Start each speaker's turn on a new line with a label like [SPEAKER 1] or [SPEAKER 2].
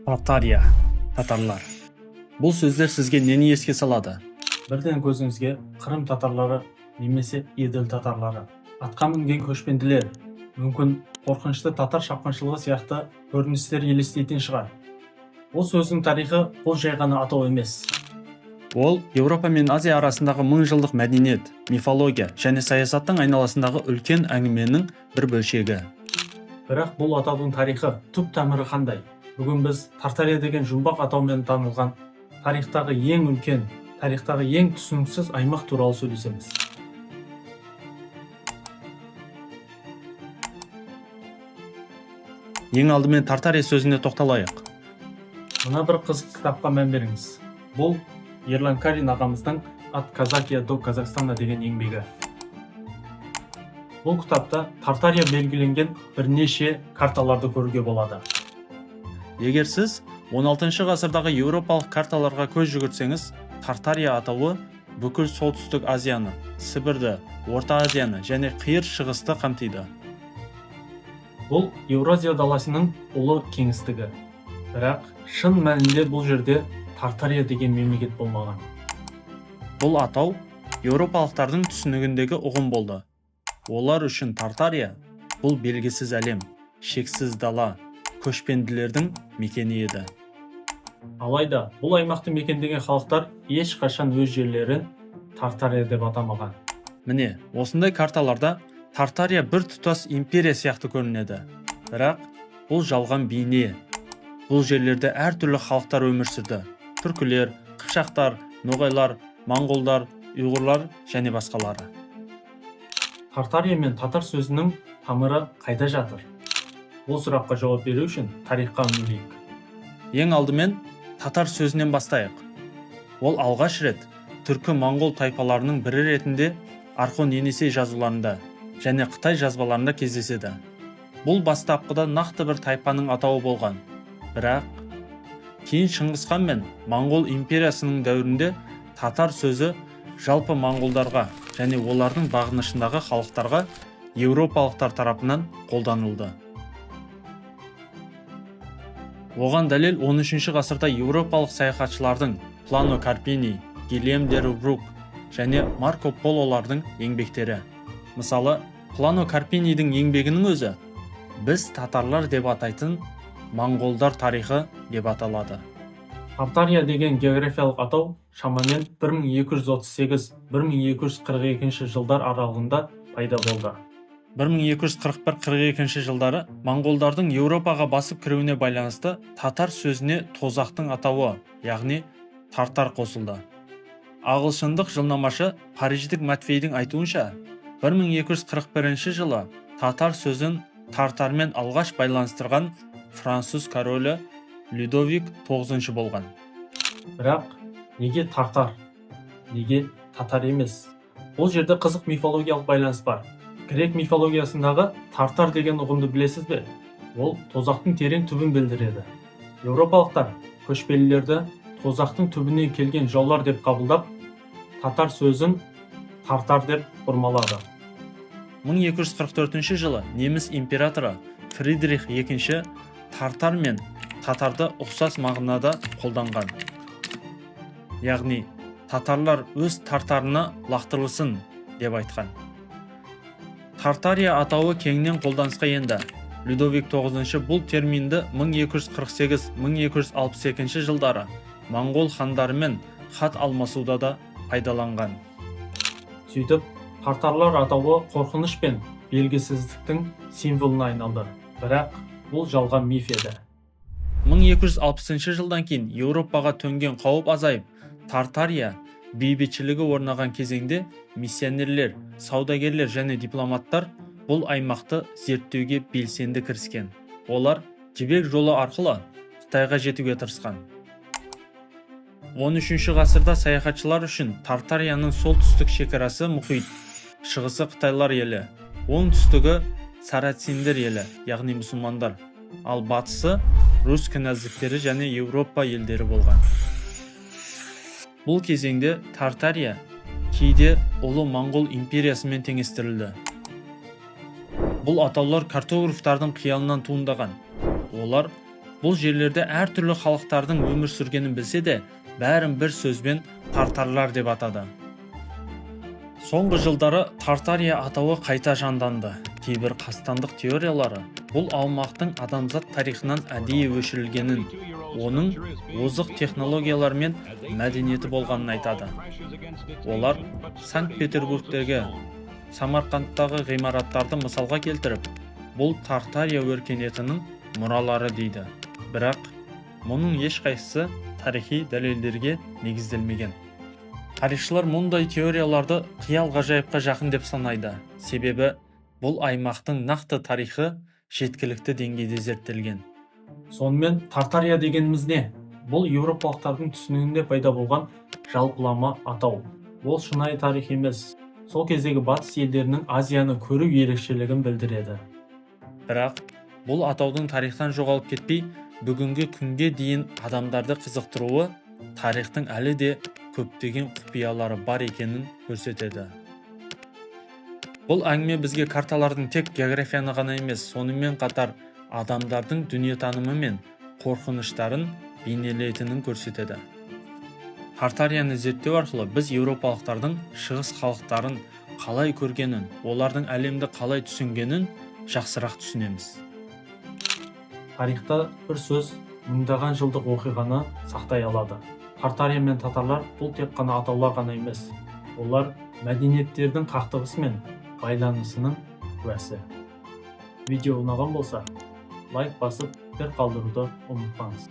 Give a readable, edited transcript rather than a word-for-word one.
[SPEAKER 1] Тартария, татарлар. Бұл сөздер сізге нені еске салады?
[SPEAKER 2] Бірден көзіңізге Қырым татарлары немесе Еділ татарлары, атқа мінген көшпенділер, мүмкін қорқынышты татар шапқыншылығы сияқты көріністер елестейтін шығар. Бұл сөздің тарихы бұл жай ғана атау емес.
[SPEAKER 1] Ол Еуропа мен Азия арасындағы мыңжылдық мәдениет, мифология және саясаттың айналасындағы үлкен әңгіменің бір бөлшегі.
[SPEAKER 2] Бірақ бұл атаудың тарихы, түп тамыры қандай? Бүгін біз Тартария деген жұмбақ атаумен танылған тарихтағы ең үлкен, тарихтағы ең түсініксіз аймақ туралы сөйлесеміз.
[SPEAKER 1] Ең алдымен Тартария сөзіне тоқталайық.
[SPEAKER 2] Мына бір қызық кітапқа мән беріңіз. Бұл Ерлан Карин ағамыздың «От Казакия до Казахстана» деген еңбегі. Бұл кітапта Тартария белгіленген бірнеше карталарды көруге болады.
[SPEAKER 1] Егер сіз 16 ғасырдағы еуропалық карталарға көз жүгіртсеңіз, Тартария атауы бүкіл солтүстік Азияны, Сібірді, Орта Азияны және қиыр шығысты қамтиды.
[SPEAKER 2] Бұл Еуразия даласының ұлы кеңістігі. Бірақ шын мәнінде бұл жерде Тартария деген мемлекет болмаған.
[SPEAKER 1] Бұл атау еуропалықтардың түсінігіндегі ұғым болды. Олар үшін Тартария бұл белгісіз әлем, шексіз дала, көшпенділердің мекені еді.
[SPEAKER 2] Алайда, бұл аймақты мекендеген халықтар ешқашан өз жерлерін Тартария деп атамаған.
[SPEAKER 1] Міне, осындай карталарда Тартария бір тұтас империя сияқты көрінеді. Бірақ бұл жалған бейне. Бұл жерлерде әртүрлі халықтар өмір сүрді. Түркілер, қыпшақтар, ноғайлар, моңғолдар, ұйғырлар және басқалары.
[SPEAKER 2] Тартария мен татар сөзінің тамыры қайда жатыр? Бұл сұраққа жауап беру үшін тарихқа үңілейік.
[SPEAKER 1] Ең алдымен татар сөзінен бастайық. Ол алғаш рет түркі моңғол тайпаларының бірі ретінде Орхон Енисей жазуларында және Қытай жазбаларында кездеседі. Бұл бастапқыда нақты бір тайпаның атауы болған. Бірақ кейін Шыңғыс хан мен Моңғол империясының дәуірінде татар сөзі жалпы моңғолдарға және олардың бағынышындағы халықтарға еуропалықтар тарапынан қолданылды. Оған дәлел 13 ғасырда еуропалық саяхатшылардың Плано Карпини, Гильем де Рубрук және Марко Пололардың еңбектері. Мысалы, Плано Карпинидің еңбегінің өзі біз татарлар деп атайтын моңғолдар тарихы деп аталады.
[SPEAKER 2] Тартария деген географиялық атау шамамен 1238-1242 жылдар аралығында пайда болды.
[SPEAKER 1] 1241-42 жылдары моңғолдардың Еуропаға басып кіруіне байланысты татар сөзіне тозақтың атауы, яғни тартар қосылды. Ағылшындық жылнамашы париждік Матфейдің айтуынша, 1241 жылы татар сөзін тартармен алғаш байланыстырған француз королі Людовик 9 болған.
[SPEAKER 2] Бірақ неге тартар? Неге татар емес? Бұл жерде қызық мифологиялық байланыс бар. Грек мифологиясындағы тартар деген ұғымды білесіз бе? Ол тозақтың терең түбін білдіреді. Еуропалықтар көшпелілерді тозақтың түбіне келген жаулар деп қабылдап, татар сөзін тартар деп бұрмалады.
[SPEAKER 1] 1244 жылы неміс императоры Фридрих II тартар мен татарды ұқсас мағынада қолданған. Яғни, татарлар өз тартарына лақтырылсын деп айтқан. Тартария атауы кеңінен қолданысқа енді. Людовик 9 бұл терминді 1248-1262 жылдары моңғол хандарымен хат алмасуда да пайдаланған.
[SPEAKER 2] Сөйтіп, тартарлар атауы қорқыныш пен белгісіздіктің символына айналды. Бірақ бұл жалған миф еді.
[SPEAKER 1] 1260 жылдан кейін Еуропаға төнген қауіп азайып, Тартария бейбітшілігі орнаған кезеңде миссионерлер, саудагерлер және дипломаттар бұл аймақты зерттеуге белсенді кіріскен. Олар жібек жолы арқылы Қытайға жетуге тырысқан. 13 ғасырда саяхатшылар үшін Тартарияның солтүстік шекарасы мұхит, шығысы Қытайлар елі, оңтүстігі сарациндер елі, яғни мұсылмандар, ал батысы рус кінәздіктері және Еуропа елдері болған. Бұл кезеңде Тартария кейде ұлы моңғол империясымен теңестірілді. Бұл атаулар картографтардың қиялынан туындаған. Олар бұл жерлерде әртүрлі халықтардың өмір сүргенін білсе де, бәрін бір сөзбен тартарлар деп атады. Соңғы жылдары Тартария атауы қайта жанданды. Кейбір қастандық теориялары бұл аумақтың адамзат тарихынан әдейі өшірілгенін, оның озық технологиялар мен мәдениеті болғанын айтады. Олар Санкт-Петербургтегі, Самарқандтағы ғимараттарды мысалға келтіріп, бұл Тартария өркениетінің мұралары дейді. Бірақ мұның ешқайсысы тарихи дәлелдерге негізделмеген. Тарихшылар мұндай теорияларды қиял ғажайыпқа жақын деп санайды. Себебі бұл аймақтың нақты тарихы жеткілікті деңгейде зерттелген.
[SPEAKER 2] Сонымен Тартария дегеніміз не? Бұл еуропалықтардың түсінігінде пайда болған жалпылама атау. Ол шынайы тарих емес. Сол кездегі батыс елдерінің Азияны көру ерекшелігін білдіреді.
[SPEAKER 1] Бірақ бұл атаудың тарихтан жоғалып кетпей, бүгінгі күнге дейін адамдарды қызықтыруы тарихтың әлі де көптеген құпиялары бар екенін көрсетеді. Бұл әңгіме бізге карталардың тек географияны ғана емес, сонымен қатар адамдардың дүниетанымы мен қорқыныштарын бейнелейтінін көрсетеді. Тартарияны зерттеу арқылы біз еуропалықтардың шығыс халықтарын қалай көргенін, олардың әлемді қалай түсінгенін жақсырақ түсінеміз.
[SPEAKER 2] Тарихта бір сөз мыңдаған жылдық оқиғаны сақтай алады. Тартария мен татарлар бұл тек қана атаулар ғана емес. Олар мәдениеттердің қақтығысы мен байланысының куәсі. Видео ұнаған болса, лайк басып, пікір қалдыруды ұмытпаңыз.